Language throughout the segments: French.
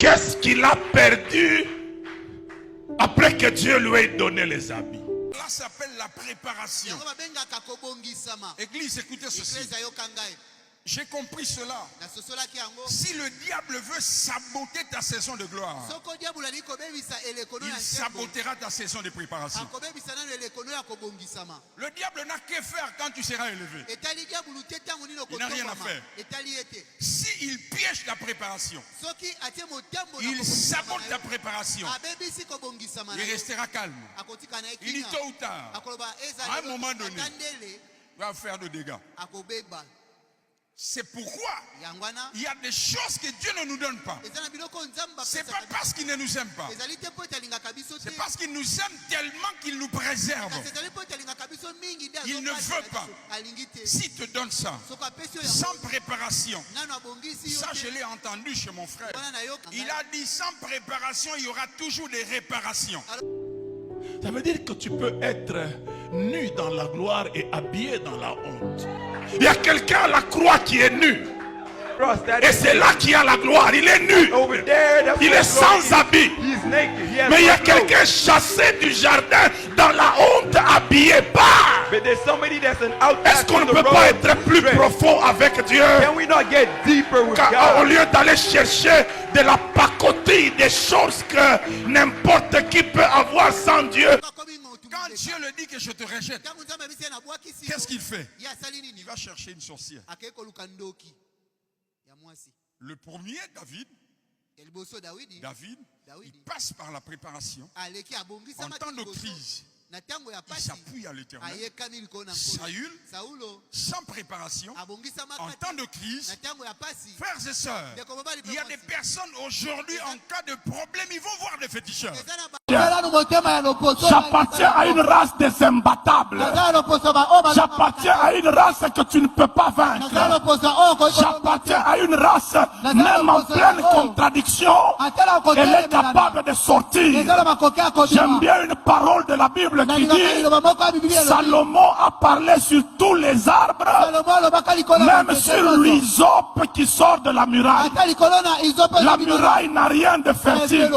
Qu'est-ce qu'il a perdu après que Dieu lui ait donné les habits? Là s'appelle la préparation. Église, écoutez ceci. J'ai compris cela. Si le diable veut saboter ta saison de gloire, il sabotera ta saison de préparation. Le diable n'a que faire quand tu seras élevé. Il n'a rien à faire. S'il piège ta préparation, il sabote ta préparation, il restera calme. Il dit tôt ou tard, à un moment donné, il va faire de dégâts. C'est pourquoi il y a des choses que Dieu ne nous donne pas. Ce n'est pas parce qu'il ne nous aime pas. C'est parce qu'il nous aime tellement qu'il nous préserve. Il ne veut pas. S'il te donne ça, sans préparation, ça je l'ai entendu chez mon frère. Il a dit sans préparation, il y aura toujours des réparations. Ça veut dire que tu peux être nu dans la gloire et habillé dans la honte. Il y a quelqu'un à la croix qui est nu. Et c'est là qu'il y a la gloire. Il est nu. Il est sans habit. Mais il y a quelqu'un chassé du jardin dans la honte, habillé pas. Est-ce qu'on ne peut pas être plus profond avec Dieu? Au lieu d'aller chercher de la pacotille, des choses que n'importe qui peut avoir sans Dieu. Quand Dieu le dit que je te rejette, qu'est-ce qu'il fait? Il va chercher une sorcière. Le premier, David, il passe par la préparation. En temps de crise, il s'appuie à l'Éternel. Saül, sans préparation, en temps de crise, frères et sœurs, il y a des personnes aujourd'hui, en cas de problème, ils vont voir des féticheurs. J'appartiens à une race des imbattables. J'appartiens à une race que tu ne peux pas vaincre. J'appartiens à une race, même en pleine contradiction, elle est capable de sortir. J'aime bien une parole de la Bible qui dit, Salomon a parlé sur tous les arbres, même sur l'hysope qui sort de la muraille. La muraille n'a rien de fertile.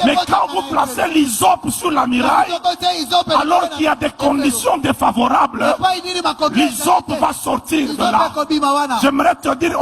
Mais quand vous placez l'hysope sur la muraille, alors qu'il y a des conditions défavorables, l'hysope va sortir de là. J'aimerais te dire,